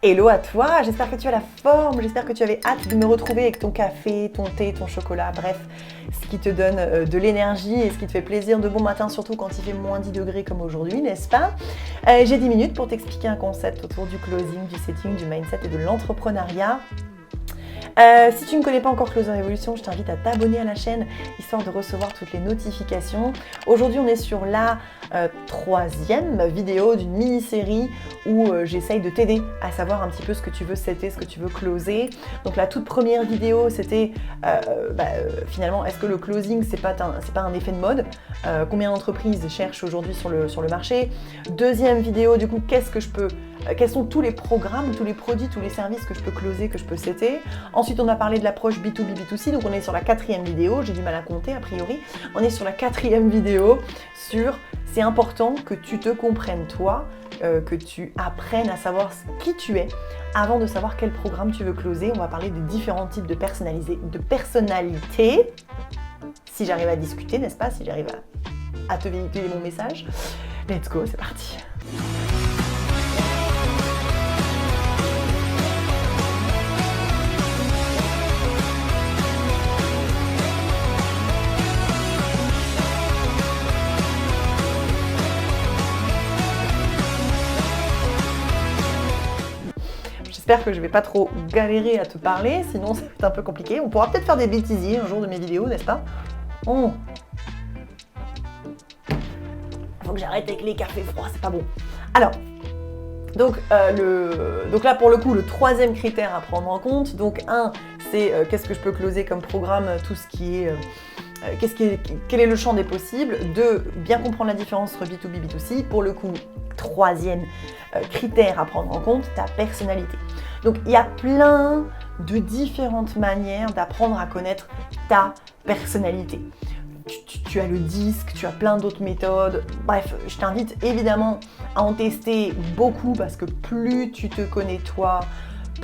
Hello à toi, j'espère que tu as la forme, j'espère que tu avais hâte de me retrouver avec ton café, ton thé, ton chocolat, bref, ce qui te donne de l'énergie et ce qui te fait plaisir de bon matin, surtout quand il fait moins 10 degrés comme aujourd'hui, n'est-ce pas? J'ai 10 minutes pour t'expliquer un concept autour du closing, du setting, du mindset et de l'entrepreneuriat. Si tu ne connais pas encore Closer Evolution, je t'invite à t'abonner à la chaîne histoire de recevoir toutes les notifications. Aujourd'hui, on est sur la troisième vidéo d'une mini-série où j'essaye de t'aider à savoir un petit peu ce que tu veux setter, ce que tu veux closer. Donc la toute première vidéo, c'était finalement, est-ce que le closing, c'est pas un effet de mode? Combien d'entreprises cherchent aujourd'hui sur le marché? Deuxième vidéo, du coup, quels sont tous les programmes, tous les produits, tous les services que je peux closer, que je peux setter. Ensuite, on a parlé de l'approche B2B, B2C, donc on est sur la quatrième vidéo, j'ai du mal à compter a priori. On est sur la quatrième vidéo sur c'est important que tu te comprennes toi, que tu apprennes à savoir qui tu es avant de savoir quel programme tu veux closer. On va parler des différents types de personnalité. Si j'arrive à discuter, n'est-ce pas? Si j'arrive à te véhiculer mon message. Let's go, c'est parti. J'espère que je ne vais pas trop galérer à te parler, sinon ça va être un peu compliqué. On pourra peut-être faire des bêtisiers un jour de mes vidéos, n'est-ce pas? Il faut que j'arrête avec les cafés froids, c'est pas bon. Alors, donc là pour le coup, le troisième critère à prendre en compte, donc c'est qu'est-ce que je peux closer comme programme, tout ce qui est... quel est le champ des possibles? 2, bien comprendre la différence entre B2B, B2C. Pour le coup, troisième critère à prendre en compte, ta personnalité. Donc, il y a plein de différentes manières d'apprendre à connaître ta personnalité. Tu as le disque, tu as plein d'autres méthodes. Bref, je t'invite évidemment à en tester beaucoup parce que plus tu te connais toi,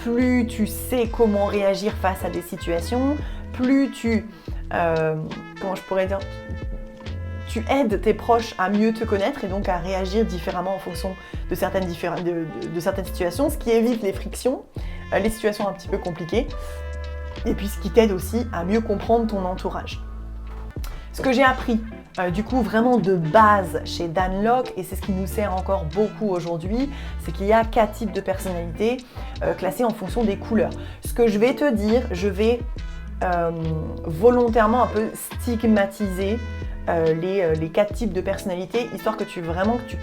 plus tu sais comment réagir face à des situations, plus tu aides tes proches à mieux te connaître et donc à réagir différemment en fonction de certaines situations, ce qui évite les frictions, les situations un petit peu compliquées, et puis ce qui t'aide aussi à mieux comprendre ton entourage. Ce que j'ai appris, du coup, vraiment de base chez Dan Lok, et c'est ce qui nous sert encore beaucoup aujourd'hui, c'est qu'il y a 4 types de personnalités classées en fonction des couleurs. Ce que je vais te dire, je vais volontairement un peu stigmatiser les 4 types de personnalités, histoire que tu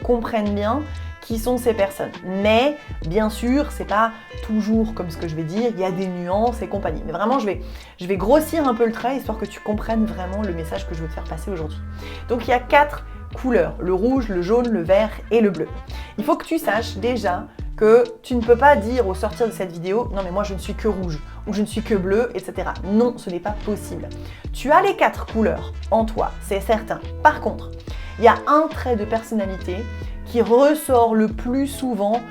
comprennes bien qui sont ces personnes. Mais bien sûr, c'est pas toujours comme ce que je vais dire, il y a des nuances et compagnie. Mais vraiment, je vais grossir un peu le trait, histoire que tu comprennes vraiment le message que je veux te faire passer aujourd'hui. Donc il y a 4 couleurs, le rouge, le jaune, le vert et le bleu. Il faut que tu saches déjà que tu ne peux pas dire au sortir de cette vidéo « Non mais moi je ne suis que rouge » ou « Je ne suis que bleu », etc. Non, ce n'est pas possible. Tu as les 4 couleurs en toi, c'est certain. Par contre, il y a un trait de personnalité qui ressort le plus souvent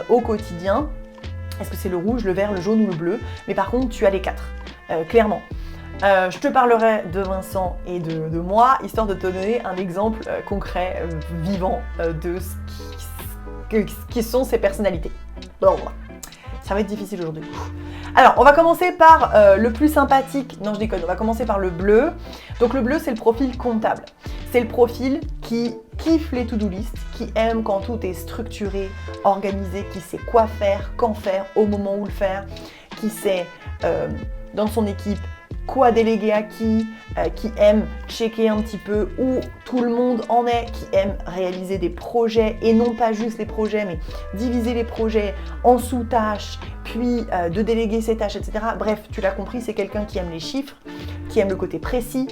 au quotidien. Est-ce que c'est le rouge, le vert, le jaune ou le bleu? Mais par contre, tu as les 4, clairement. Je te parlerai de Vincent et de moi, histoire de te donner un exemple concret, vivant, de qui sont ces personnalités. Bon, ça va être difficile aujourd'hui. Alors, on va commencer par le plus sympathique. Non, je déconne, on va commencer par le bleu. Donc le bleu, c'est le profil comptable. C'est le profil qui kiffe les to-do list, qui aime quand tout est structuré, organisé, qui sait quoi faire, quand faire, au moment où le faire, qui sait dans son équipe quoi déléguer à qui aime checker un petit peu où tout le monde en est, qui aime réaliser des projets et non pas juste les projets, mais diviser les projets en sous-tâches, puis de déléguer ses tâches, etc. Bref, tu l'as compris, c'est quelqu'un qui aime les chiffres, qui aime le côté précis,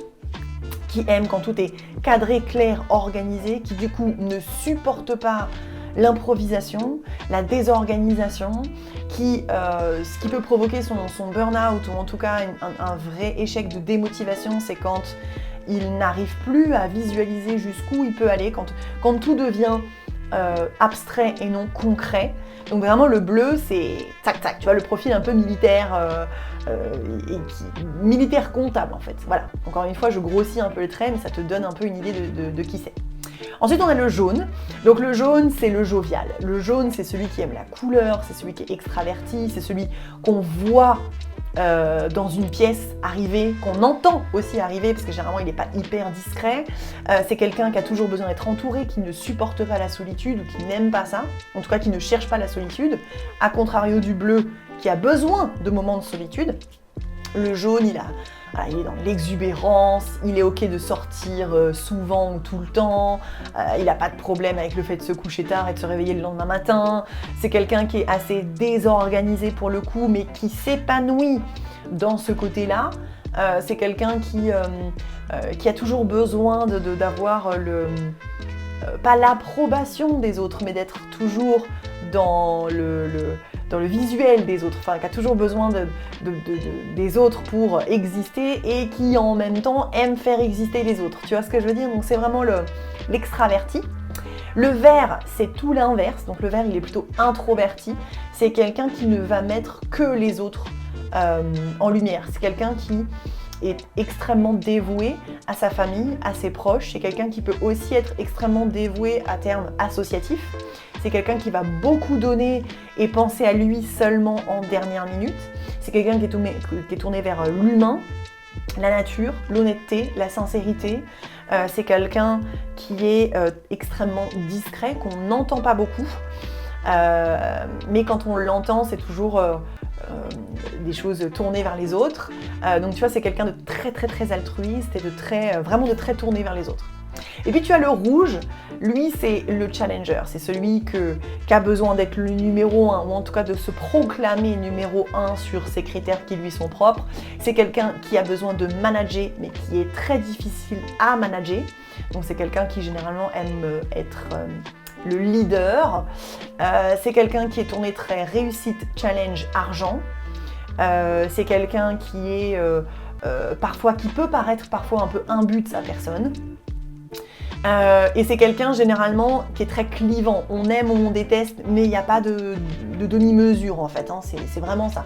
qui aime quand tout est cadré, clair, organisé, qui du coup ne supporte pas l'improvisation, la désorganisation, ce qui peut provoquer son burn-out ou en tout cas un vrai échec de démotivation, c'est quand il n'arrive plus à visualiser jusqu'où il peut aller, quand tout devient abstrait et non concret. Donc vraiment le bleu, c'est tac-tac, tu vois, le profil un peu militaire, militaire comptable en fait. Voilà, encore une fois, je grossis un peu le trait, mais ça te donne un peu une idée de qui c'est. Ensuite, on a le jaune. Donc le jaune, c'est le jovial. Le jaune, c'est celui qui aime la couleur, c'est celui qui est extraverti, c'est celui qu'on voit dans une pièce arriver, qu'on entend aussi arriver, parce que généralement il n'est pas hyper discret. C'est quelqu'un qui a toujours besoin d'être entouré, qui ne supporte pas la solitude ou qui n'aime pas ça, en tout cas qui ne cherche pas la solitude, à contrario du bleu qui a besoin de moments de solitude. Le jaune, il est dans l'exubérance, il est ok de sortir souvent ou tout le temps, il n'a pas de problème avec le fait de se coucher tard et de se réveiller le lendemain matin. C'est quelqu'un qui est assez désorganisé pour le coup, mais qui s'épanouit dans ce côté-là. C'est quelqu'un qui a toujours besoin d'avoir pas l'approbation des autres, mais d'être toujours dans le visuel des autres, enfin qui a toujours besoin des autres pour exister et qui en même temps aime faire exister les autres. Tu vois ce que je veux dire? Donc c'est vraiment l'extraverti. Le vert, c'est tout l'inverse. Donc le vert, il est plutôt introverti. C'est quelqu'un qui ne va mettre que les autres en lumière. C'est quelqu'un qui est extrêmement dévoué à sa famille, à ses proches. C'est quelqu'un qui peut aussi être extrêmement dévoué à terme associatif. C'est quelqu'un qui va beaucoup donner et penser à lui seulement en dernière minute. C'est quelqu'un qui est tourné vers l'humain, la nature, l'honnêteté, la sincérité. C'est quelqu'un qui est extrêmement discret, qu'on n'entend pas beaucoup. Mais quand on l'entend, c'est toujours des choses tournées vers les autres. Donc tu vois, c'est quelqu'un de très très très altruiste et vraiment de très tourné vers les autres. Et puis tu as le rouge, lui c'est le challenger, c'est celui qui a besoin d'être le numéro 1 ou en tout cas de se proclamer numéro 1 sur ses critères qui lui sont propres. C'est quelqu'un qui a besoin de manager mais qui est très difficile à manager. Donc c'est quelqu'un qui généralement aime être le leader. C'est quelqu'un qui est tourné très réussite, challenge, argent. C'est quelqu'un qui est qui peut paraître parfois un peu imbu de sa personne. Et c'est quelqu'un généralement qui est très clivant. On aime ou on déteste, mais il n'y a pas de demi-mesure en fait, hein. C'est vraiment ça.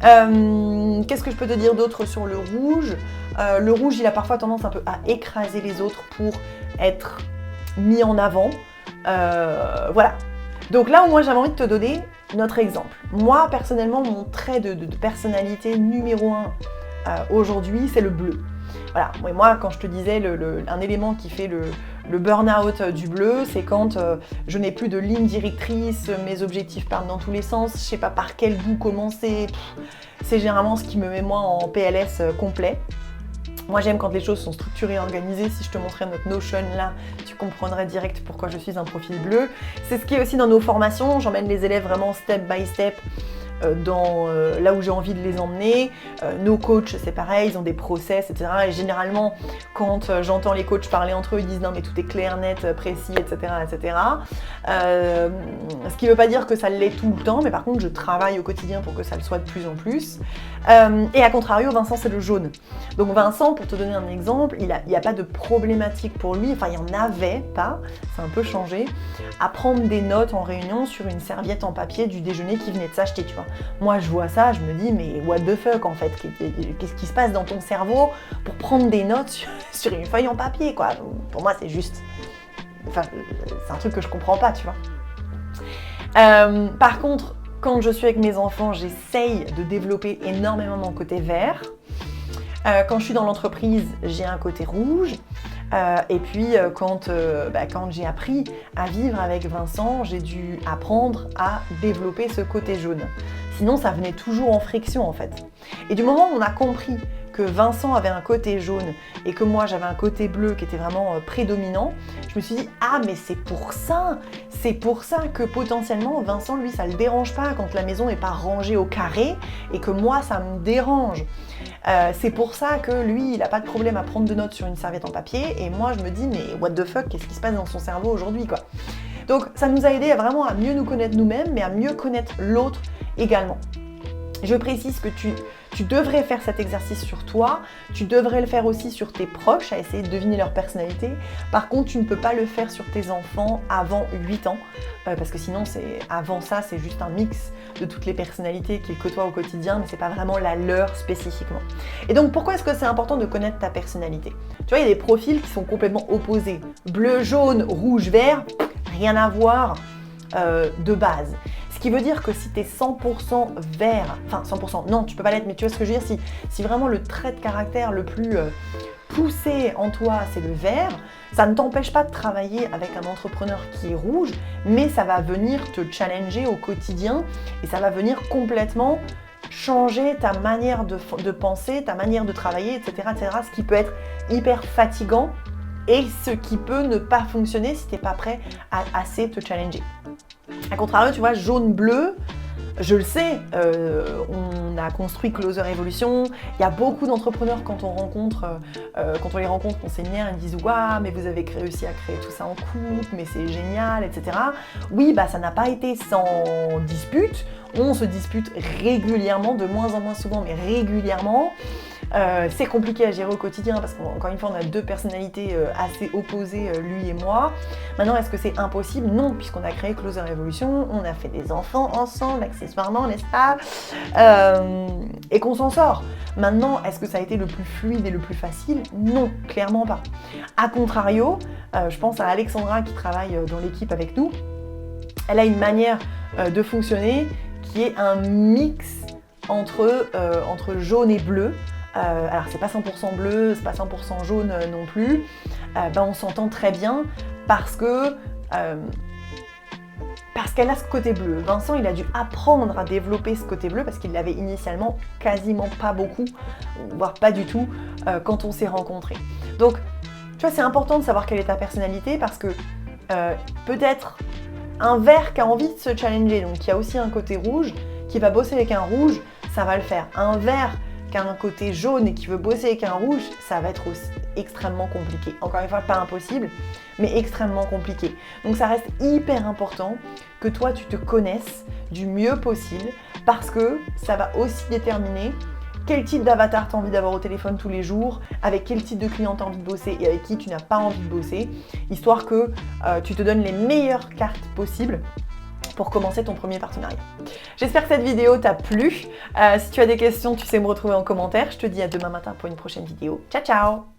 Qu'est-ce que je peux te dire d'autre sur le rouge? Le rouge, il a parfois tendance un peu à écraser les autres pour être mis en avant. Voilà. Donc là où moi j'avais envie de te donner notre exemple. Moi personnellement, mon trait de personnalité numéro 1 aujourd'hui, c'est le bleu. Voilà, moi quand je te disais un élément qui fait le burn-out du bleu, c'est quand je n'ai plus de ligne directrice, mes objectifs partent dans tous les sens, je sais pas par quel bout commencer, c'est généralement ce qui me met moi en PLS complet. Moi j'aime quand les choses sont structurées et organisées. Si je te montrais notre Notion là, tu comprendrais direct pourquoi je suis un profil bleu. C'est ce qui est aussi dans nos formations, j'emmène les élèves vraiment step by step dans là où j'ai envie de les emmener. Nos coachs, c'est pareil, ils ont des process, etc. Et généralement, quand j'entends les coachs parler entre eux, ils disent non mais tout est clair, net, précis, etc. etc. Ce qui ne veut pas dire que ça l'est tout le temps, mais par contre, je travaille au quotidien pour que ça le soit de plus en plus. Et à contrario, Vincent, c'est le jaune. Donc Vincent, pour te donner un exemple, il n'y a pas de problématique pour lui, enfin il n'y en avait pas, c'est un peu changé, à prendre des notes en réunion sur une serviette en papier du déjeuner qu'il venait de s'acheter, tu vois. Moi je vois ça, je me dis mais what the fuck en fait, qu'est-ce qui se passe dans ton cerveau pour prendre des notes sur une feuille en papier quoi. Pour moi c'est juste, enfin c'est un truc que je comprends pas, tu vois. Par contre, quand je suis avec mes enfants, j'essaye de développer énormément mon côté vert. Quand je suis dans l'entreprise, j'ai un côté rouge. Et puis quand j'ai appris à vivre avec Vincent, j'ai dû apprendre à développer ce côté jaune. Sinon, ça venait toujours en friction en fait. Et du moment où on a compris que Vincent avait un côté jaune et que moi j'avais un côté bleu qui était vraiment prédominant, je me suis dit ah mais c'est pour ça que potentiellement Vincent lui ça le dérange pas quand la maison n'est pas rangée au carré et que moi ça me dérange. C'est pour ça que lui il a pas de problème à prendre de notes sur une serviette en papier et moi je me dis mais what the fuck, qu'est-ce qui se passe dans son cerveau aujourd'hui quoi. Donc ça nous a aidé vraiment à mieux nous connaître nous-mêmes mais à mieux connaître l'autre également. Je précise que Tu devrais faire cet exercice sur toi, tu devrais le faire aussi sur tes proches, à essayer de deviner leur personnalité. Par contre, tu ne peux pas le faire sur tes enfants avant 8 ans, parce que sinon, avant ça, c'est juste un mix de toutes les personnalités qu'ils côtoient au quotidien, mais c'est pas vraiment la leur spécifiquement. Et donc, pourquoi est-ce que c'est important de connaître ta personnalité? Tu vois, il y a des profils qui sont complètement opposés. Bleu, jaune, rouge, vert, rien à voir de base. Ce qui veut dire que si tu es 100% vert, enfin 100%, non, tu peux pas l'être, mais tu vois ce que je veux dire, si vraiment le trait de caractère le plus poussé en toi, c'est le vert, ça ne t'empêche pas de travailler avec un entrepreneur qui est rouge, mais ça va venir te challenger au quotidien et ça va venir complètement changer ta manière de penser, ta manière de travailler, etc., etc., ce qui peut être hyper fatigant et ce qui peut ne pas fonctionner si tu n'es pas prêt à assez te challenger. A contrario, tu vois, jaune-bleu, je le sais, on a construit Closer Evolution. Il y a beaucoup d'entrepreneurs quand on les rencontre, on séminaire, ils disent waouh, mais vous avez réussi à créer tout ça en couple, mais c'est génial, etc. Oui, bah ça n'a pas été sans dispute. On se dispute régulièrement, de moins en moins souvent, mais régulièrement. C'est compliqué à gérer au quotidien parce qu'encore une fois, on a deux personnalités assez opposées, lui et moi. Maintenant, est-ce que c'est impossible? Non, puisqu'on a créé Closer Evolution, on a fait des enfants ensemble, accessoirement, n'est-ce pas? Et qu'on s'en sort. Maintenant, est-ce que ça a été le plus fluide et le plus facile? Non, clairement pas. A contrario, je pense à Alexandra qui travaille dans l'équipe avec nous. Elle a une manière de fonctionner qui est un mix entre jaune et bleu. Alors c'est pas 100% bleu, c'est pas 100% jaune non plus. On s'entend très bien parce qu'elle a ce côté bleu. Vincent, il a dû apprendre à développer ce côté bleu parce qu'il l'avait initialement quasiment pas beaucoup, voire pas du tout, quand on s'est rencontrés. Donc, tu vois, c'est important de savoir quelle est ta personnalité parce que peut-être un vert qui a envie de se challenger, donc qui a aussi un côté rouge, qui va bosser avec un rouge, ça va le faire. Un vert qui a un côté jaune et qui veut bosser avec un rouge, ça va être aussi extrêmement compliqué. Encore une fois, pas impossible, mais extrêmement compliqué. Donc ça reste hyper important que toi, tu te connaisses du mieux possible parce que ça va aussi déterminer quel type d'avatar tu as envie d'avoir au téléphone tous les jours, avec quel type de client tu as envie de bosser et avec qui tu n'as pas envie de bosser, histoire que tu te donnes les meilleures cartes possibles pour commencer ton premier partenariat. J'espère que cette vidéo t'a plu. Si tu as des questions, tu sais me retrouver en commentaire. Je te dis à demain matin pour une prochaine vidéo. Ciao, ciao!